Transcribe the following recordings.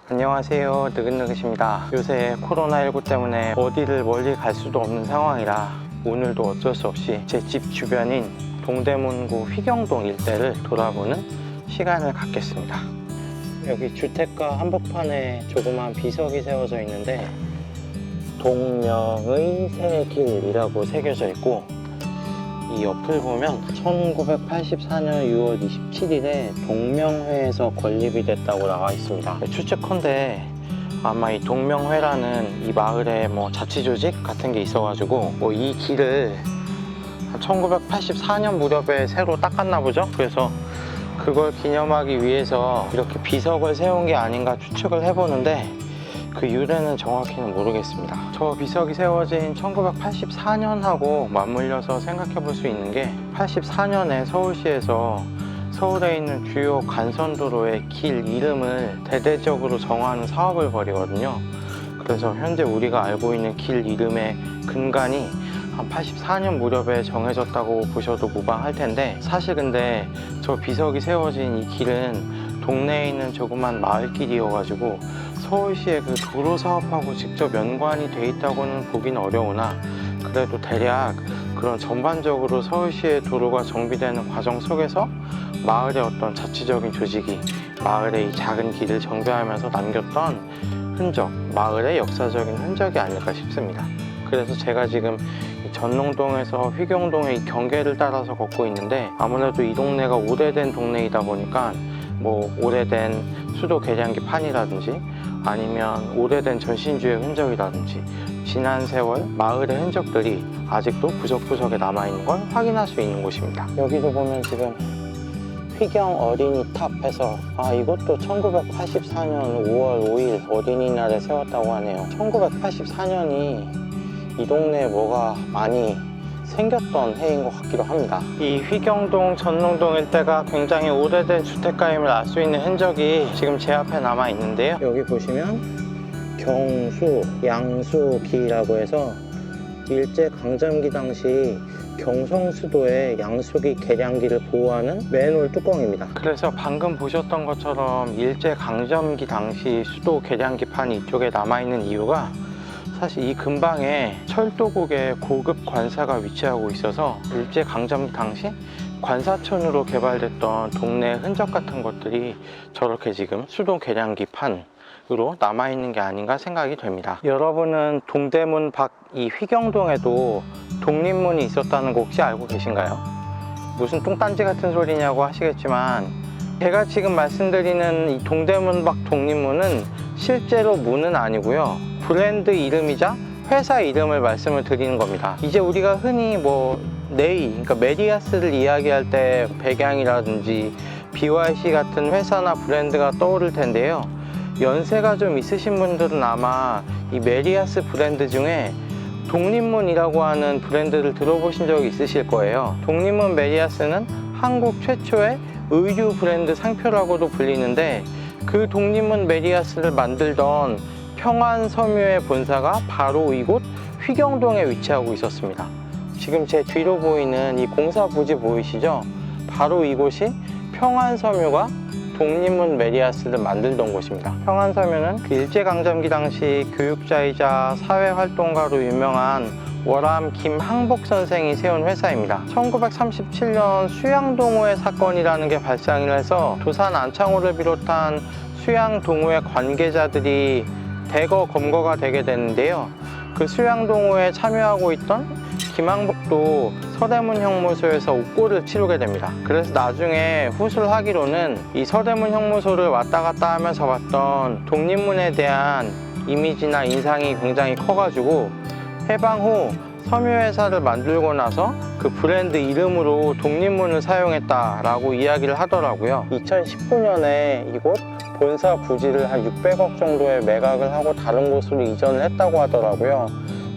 안녕하세요, 느긋느긋입니다. 요새 코로나19 때문에 어디를 멀리 갈 수도 없는 상황이라 오늘도 어쩔 수 없이 제 집 주변인 동대문구 휘경동 일대를 돌아보는 시간을 갖겠습니다. 여기 주택가 한복판에 조그만 비석이 세워져 있는데 동명의 새길이라고 새겨져 있고, 이 옆을 보면 1984년 6월 27일에 동명회에서 건립이 됐다고 나와 있습니다. 추측컨대 아마 이 동명회라는 이 마을에 자치조직 같은 게 있어가지고 이 길을 1984년 무렵에 새로 닦았나 보죠. 그래서 그걸 기념하기 위해서 이렇게 비석을 세운 게 아닌가 추측을 해보는데, 그 유래는 정확히는 모르겠습니다. 저 비석이 세워진 1984년하고 맞물려서 생각해 볼 수 있는 게, 84년에 서울시에서 서울에 있는 주요 간선도로의 길 이름을 대대적으로 정하는 사업을 벌이거든요. 그래서 현재 우리가 알고 있는 길 이름의 근간이 한 84년 무렵에 정해졌다고 보셔도 무방할 텐데, 사실 근데 저 비석이 세워진 이 길은 동네에 있는 조그만 마을길이어가지고 서울시의 그 도로 사업하고 직접 연관이 돼 있다고는 보기는 어려우나, 그래도 대략 그런 전반적으로 서울시의 도로가 정비되는 과정 속에서 마을의 어떤 자치적인 조직이 마을의 이 작은 길을 정비하면서 남겼던 흔적, 마을의 역사적인 흔적이 아닐까 싶습니다. 그래서 제가 지금 전농동에서 휘경동의 이 경계를 따라서 걷고 있는데, 아무래도 이 동네가 오래된 동네이다 보니까 오래된 수도 계량기 판이라든지 아니면 오래된 전신주의 흔적이라든지 지난 세월 마을의 흔적들이 아직도 구석구석에 남아있는 걸 확인할 수 있는 곳입니다. 여기도 보면 지금 휘경 어린이탑 해서 이것도 1984년 5월 5일 어린이날에 세웠다고 하네요. 1984년이 이 동네에 뭐가 많이 생겼던 해인 것 같기도 합니다. 이 휘경동, 전농동 일대가 굉장히 오래된 주택가임을 알 수 있는 흔적이 지금 제 앞에 남아 있는데요. 여기 보시면 경수, 양수기라고 해서 일제강점기 당시 경성수도의 양수기 계량기를 보호하는 맨홀 뚜껑입니다. 그래서 방금 보셨던 것처럼 일제강점기 당시 수도 계량기판이 이쪽에 남아있는 이유가, 사실 이 근방에 철도국의 고급 관사가 위치하고 있어서 일제강점기 당시 관사촌으로 개발됐던 동네 흔적 같은 것들이 저렇게 지금 수도 계량기 판으로 남아있는 게 아닌가 생각이 됩니다. 여러분은 동대문 밖 이 휘경동에도 독립문이 있었다는 거 혹시 알고 계신가요? 무슨 뚱딴지 같은 소리냐고 하시겠지만, 제가 지금 말씀드리는 이 동대문 밖 독립문은 실제로 문은 아니고요, 브랜드 이름이자 회사 이름을 말씀을 드리는 겁니다. 이제 우리가 흔히 네이, 그러니까 메리아스를 이야기할 때 백양이라든지 BYC 같은 회사나 브랜드가 떠오를 텐데요, 연세가 좀 있으신 분들은 아마 이 메리아스 브랜드 중에 독립문이라고 하는 브랜드를 들어보신 적이 있으실 거예요. 독립문 메리아스는 한국 최초의 의류 브랜드 상표라고도 불리는데, 그 독립문 메리아스를 만들던 평안섬유의 본사가 바로 이곳 휘경동에 위치하고 있었습니다. 지금 제 뒤로 보이는 이 공사 부지 보이시죠? 바로 이곳이 평안섬유가 독립문 메리아스를 만들던 곳입니다. 평안섬유는 그 일제강점기 당시 교육자이자 사회활동가로 유명한 월암 김항복 선생이 세운 회사입니다. 1937년 수양동호회 사건이라는 게 발생을 해서 도산 안창호를 비롯한 수양동호회 관계자들이 대거 검거가 되게 되는데요, 그 수양동호회에 참여하고 있던 김항복도 서대문 형무소에서 옥고를 치르게 됩니다. 그래서 나중에 후술하기로는 이 서대문 형무소를 왔다 갔다 하면서 봤던 독립문에 대한 이미지나 인상이 굉장히 커가지고 해방 후 섬유회사를 만들고 나서 그 브랜드 이름으로 독립문을 사용했다라고 이야기를 하더라고요. 2019년에 이곳 본사 부지를 한 600억 정도의 매각을 하고 다른 곳으로 이전을 했다고 하더라고요.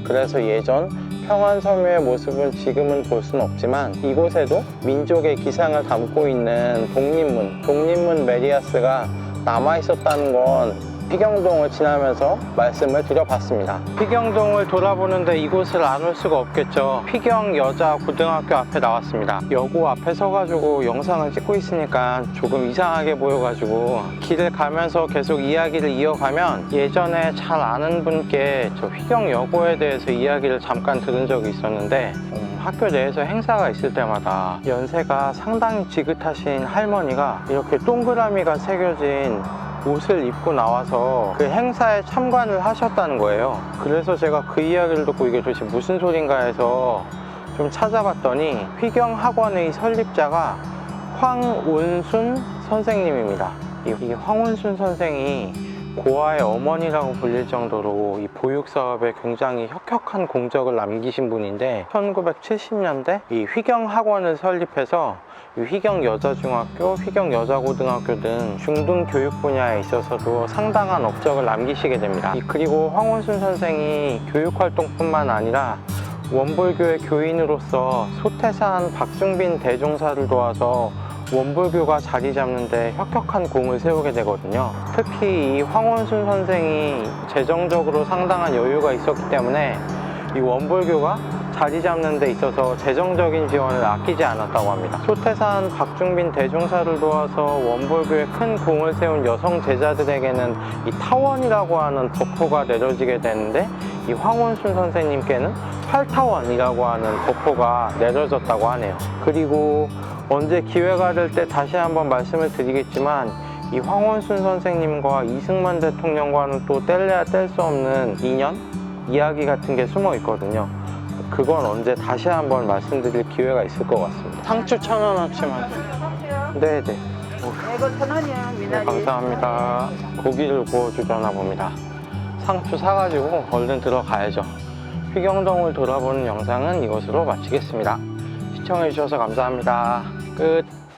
그래서 예전 평안섬유의 모습은 지금은 볼 수는 없지만, 이곳에도 민족의 기상을 담고 있는 독립문 메리아스가 남아 있었다는 건 휘경동을 지나면서 말씀을 드려봤습니다. 휘경동을 돌아보는데 이곳을 안 올 수가 없겠죠. 휘경여자고등학교 앞에 나왔습니다. 여고 앞에 서가지고 영상을 찍고 있으니까 조금 이상하게 보여가지고 길을 가면서 계속 이야기를 이어가면 예전에 잘 아는 분께 저 휘경여고에 대해서 이야기를 잠깐 들은 적이 있었는데 학교 내에서 행사가 있을 때마다 연세가 상당히 지긋하신 할머니가 이렇게 동그라미가 새겨진 옷을 입고 나와서 그 행사에 참관을 하셨다는 거예요. 그래서 제가 그 이야기를 듣고 이게 도대체 무슨 소린가 해서 좀 찾아봤더니 휘경학원의 설립자가 황운순 선생님입니다. 이 황운순 선생이 고아의 어머니라고 불릴 정도로 이 보육사업에 굉장히 혁혁한 공적을 남기신 분인데 1970년대 이 휘경학원을 설립해서 이 휘경여자중학교, 휘경여자고등학교 등 중등 교육 분야에 있어서도 상당한 업적을 남기시게 됩니다. 그리고 황운순 선생이 교육활동뿐만 아니라 원불교의 교인으로서 소태산 박중빈 대종사를 도와서 원불교가 자리 잡는 데 혁혁한 공을 세우게 되거든요. 특히 이 황원순 선생이 재정적으로 상당한 여유가 있었기 때문에 이 원불교가 자리 잡는 데 있어서 재정적인 지원을 아끼지 않았다고 합니다. 소태산 박중빈 대종사를 도와서 원불교에 큰 공을 세운 여성 제자들에게는 이 타원이라고 하는 덕포가 내려지게 되는데 이 황원순 선생님께는 팔타원이라고 하는 덕포가 내려졌다고 하네요. 그리고 언제 기회가 될 때 다시 한번 말씀을 드리겠지만 이 황원순 선생님과 이승만 대통령과는 또 뗄래야 뗄 수 없는 인연? 이야기 같은 게 숨어 있거든요. 그건 언제 다시 한번 말씀드릴 기회가 있을 것 같습니다. 상추 1,000원어치만. 네네. 이거 1,000원이요, 미나리. 네, 감사합니다. 고기를 구워주려나 봅니다. 상추 사가지고 얼른 들어가야죠. 휘경동을 돌아보는 영상은 이것으로 마치겠습니다. 시청해주셔서 감사합니다. 끝.